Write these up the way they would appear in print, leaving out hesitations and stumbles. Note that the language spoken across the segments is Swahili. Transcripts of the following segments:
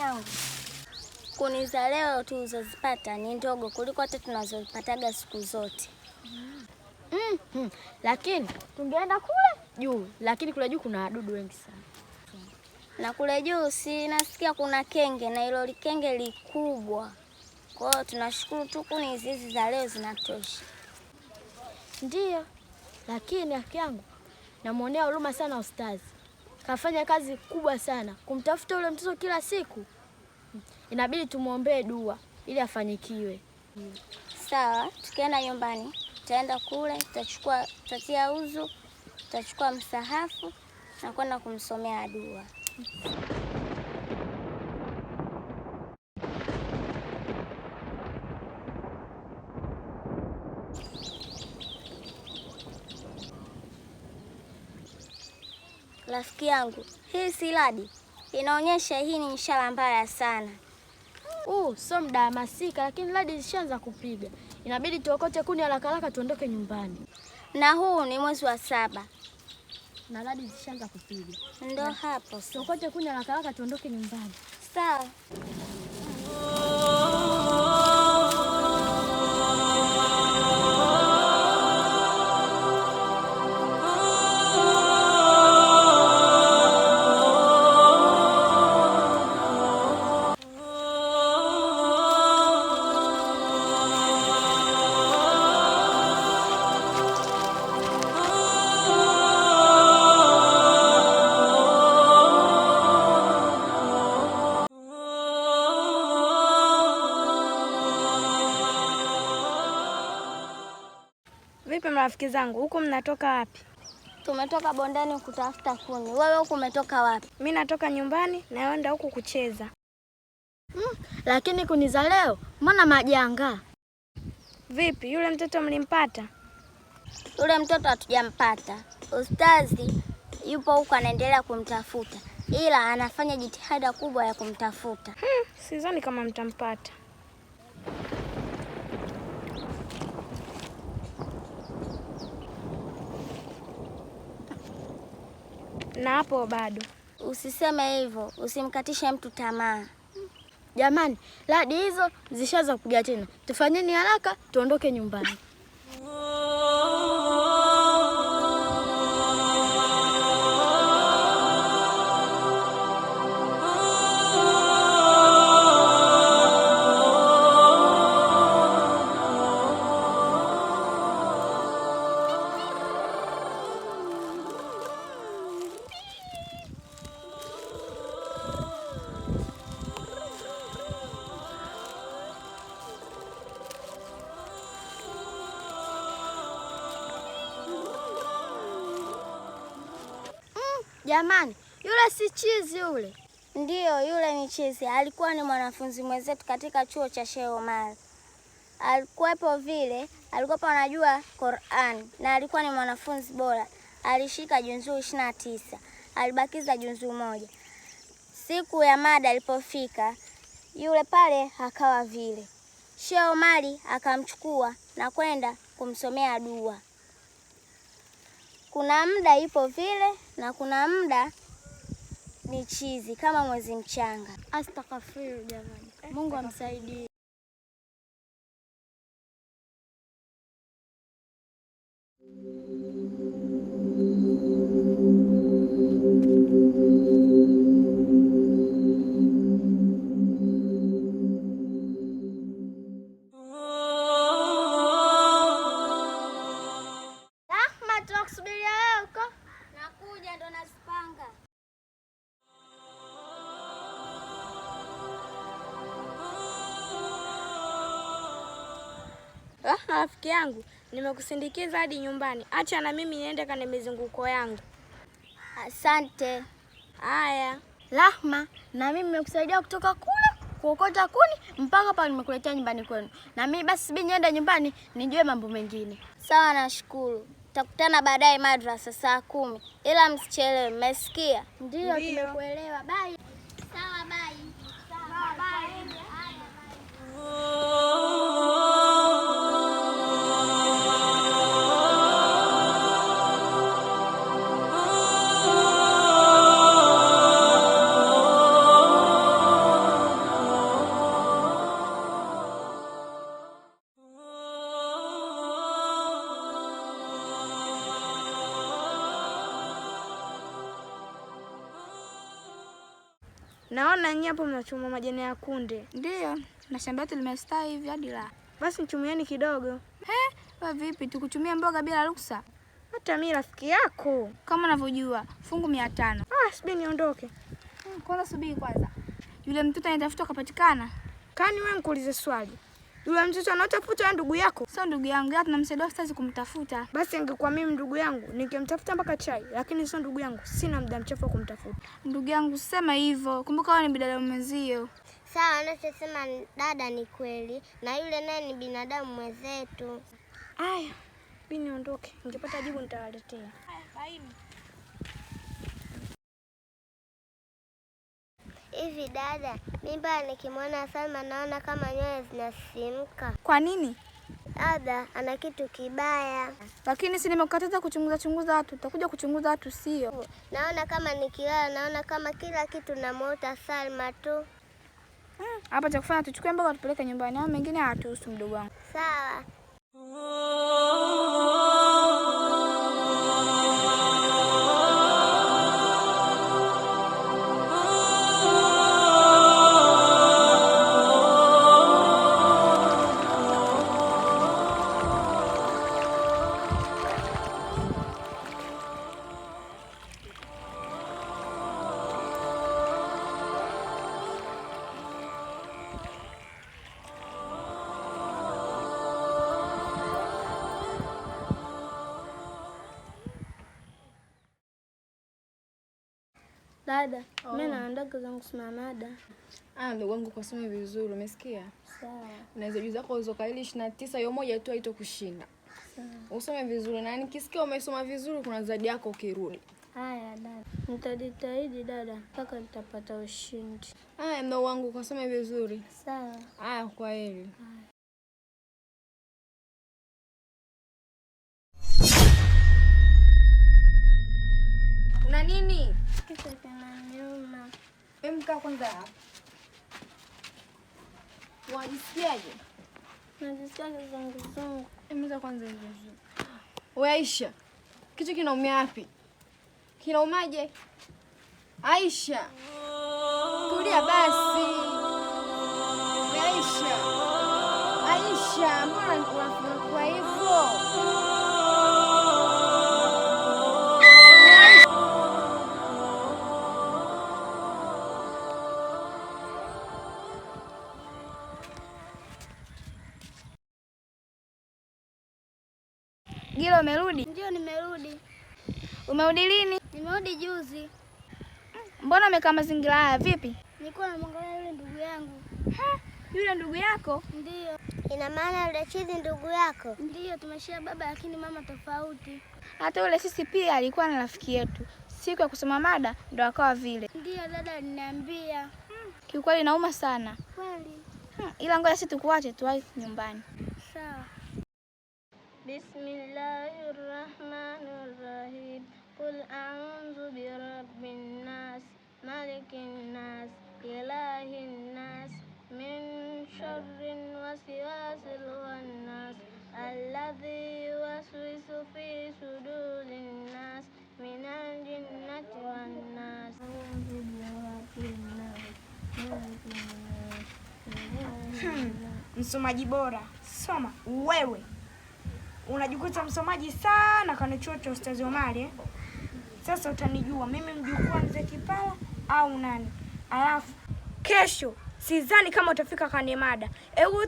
yangu. Kuni za leo tulizozipata ni ndogo kuliko hata tunazopataga siku zote. Lakini tungeenda kule juu, lakini kule juu kuna wadudu wengi sana. Na kule juu si nasikia kuna kenge na hilo kenge likubwa. Kwa hiyo tunashukuru tu kuni hizi za leo zinatosha. Ndiyo. Lakini rafiki yangu namuonea huruma sana ustazi. Kafanya kazi kubwa sana kumtafuta yule mtoto kila siku. Inabidi tumuombee dua ili afanikiwe. Sawa, tukienda nyumbani, tutaenda kule, tutatia uzu, tutachukua msahafu na kwenda kumsomea dua. Rafiki yangu, hii siladi inaonyesha hii ni ishara mbaya sana. Sio muda wa masika, lakini radi zishaanza kupiga. Inabidi tuokote kuni haraka tuondoke nyumbani. Na huu ni mwezi wa 7. Na radi zishaanza kupiga. Ndio hapo. Tuokote kuni haraka tuondoke nyumbani. Sawa. Vipi marafiki zangu, huko mnatoka wapi? Tumetoka bondani kutafuta kuni. Wewe huko umetoka wapi? Mimi natoka nyumbani naenda huku kucheza. Lakini kuni za leo mbona majanga? Vipi, yule mtoto mlimpata? Yule mtoto hatujampata. Ustazi yupo huko anaendelea kumtafuta. Ila anafanya jitihada kubwa ya kumtafuta. Sidhani kama mtampata. Na hapo bado. Usiseme hivyo, usimkatishe mtu tamaa. Jamani, radi hizo zishaanza kupiga tena. Tufanyeni haraka tuondoke nyumbani. Jamani, yule si chizi yule? Ndiyo, yule ni chizi. Alikuwa ni mwanafunzi mwenzetu katika chuo cha Sheikh Omar. Alikuwepo vile, alikuwa anajua Qur'an na alikuwa ni mwanafunzi bora. Alishika juzuu 29. Alibakiza juzuu 1. Siku ya mada ilipofika, yule pale akawa vile. Sheikh Omar akamchukua na kwenda kumsomea dua. Kuna muda ipo vile na kuna muda ni chizi kama mwezi mchanga. Astaghfirullah jamani. Mungu amsaidie. Rafiki yangu, nimekusindikiza hadi nyumbani. Acha na mimi niende kana mizunguko yangu. Asante. Haya. Rahma, na mimi nimekusaidia kutoka kule kuokota kuni mpaka hapa nimekuletea nyumbani kwenu. Na mimi basi niende nyumbani nijue mambo mengine. Sawa, nashukuru. Tutakutana baadaye madrasa saa 10. Ila msichelewe, mmesikia? Ndio, tumekuelewa. Bye. Sawa, bye. Sawa, bye. Naona nyinyi hapo mnachuma majani ya kunde. Ndiyo, na shamba letu limestawi hivi hadi la. Basi nichumieni kidogo. Wewe vipi tukuchumia mboga bila ruksa? Hata mimi rafiki yako. Kama unavyojua, fungu 500. Subiri niondoke. Kwanza subiri kwanza. Yule mtoto anatafuta kapatikana? Kani wewe nikuulize swali. Yule mtoto anatafuta ndugu yako? Sio ndugu yangu, ila tunamsaidia ustazi kumtafuta. Basi ingekuwa mimi ndugu yangu, ningemtafuta mpaka chai, lakini sio ndugu yangu. Sina muda mchafu wa kumtafuta. Ndugu yangu sema hivyo. Kumbuka wewe ni binadamu mwenzio. Sawa, anachosema dada ni kweli, na yule naye ni binadamu mwenzetu. Aya, mimi niondoke. Ningepata jibu nitawaletea. Haya, faini. Hivi dada, mimi nikimwona Salma naona kama nywele zinasimka. Kwa nini? Dada ana kitu kibaya. Lakini si nimekukataza chunguza watu. Utakuja kuchunguza watu sio? Naona kama nikilala, naona kama kila kitu namuota Salma tu. Hapa cha kufanya tuchukue mboga tupeleke nyumbani, au mengine hatuhusu mdogo wangu. Sawa. Dada, mimi naandaga zangu kusoma mada. Ndugu wangu kasome vizuri, umesikia? Sawa. Unaweza juu zako uzokaili 29 hiyo moja tu haitokushinda. Sawa. Usome vizuri na nikisikia umesoma vizuri kuna zawadi yako ukirudi. Haya dada. Nitajitahidi dada mpaka nitapata ushindi. Haya mdogo wangu kasome vizuri. Sawa. Haya kwa heri. Una nini? Kitu kinaniuma. Wewe mkaa kwanza hapa. Unajisikiaje? Najisikia kizunguzungu. Emeza kwanza hizo. Wewe Aisha. Kitu kinaumia wapi? Kinaumaje? Aisha. Tulia basi. Wewe Aisha. Aisha, mbona unafanya kwa hivyo? Gilo, umerudi? Ndio nimerudi. Umerudi lini? Nimerudi juzi. Mbona umekaa mazingira haya vipi? Nilikuwa namwangalia yule ndugu yangu. Yule ndugu yako? Ndio. Ina maana yule Chizi ndugu yako? Ndio, tumeshia baba lakini mama tofauti. Hata yule sisi pia alikuwa na rafiki yetu. Siku ya kusoma mada ndo akawa vile. Ndio dada aliniambia. Kiukweli nauma sana. Kweli. Ila ngoja sisi tukuache tuwahi nyumbani. Sawa. Bismillahirrahmanirrahim. Qul a'udhu birabbin nas, malikin nas, ilahin nas, min sharrin waswasil khannas, alladhi yuwaswisu fi sudurin nas, minal jinnati wan nas. A'udhu birabbin nas, malikin nas. Msomaji bora. Soma wewe. Unajikuta msomaji sana kana chuo cha Ustazi Omari. Sasa utanijua mimi mjukuu wa Mzee Kipala au nani. Alafu kesho sidhani kama utafika kwenye mada.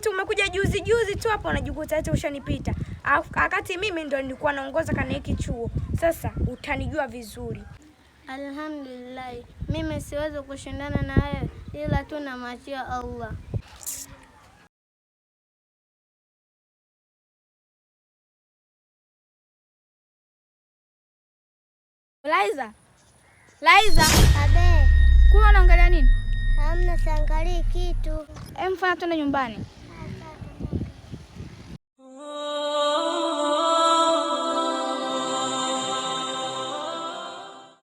Tu umekuja juzi tu hapo unajikuta eti ushanipita. Wakati mimi ndo nilikuwa naongoza kana hiki chuo. Sasa utanijua vizuri. Alhamdulillah. Mimi siwezi kushindana na wewe ila tu namwachia Allah. Laiza. Abe, Kula unaangalia nini? hamna siangalii kitu. Mfanya twende nyumbani.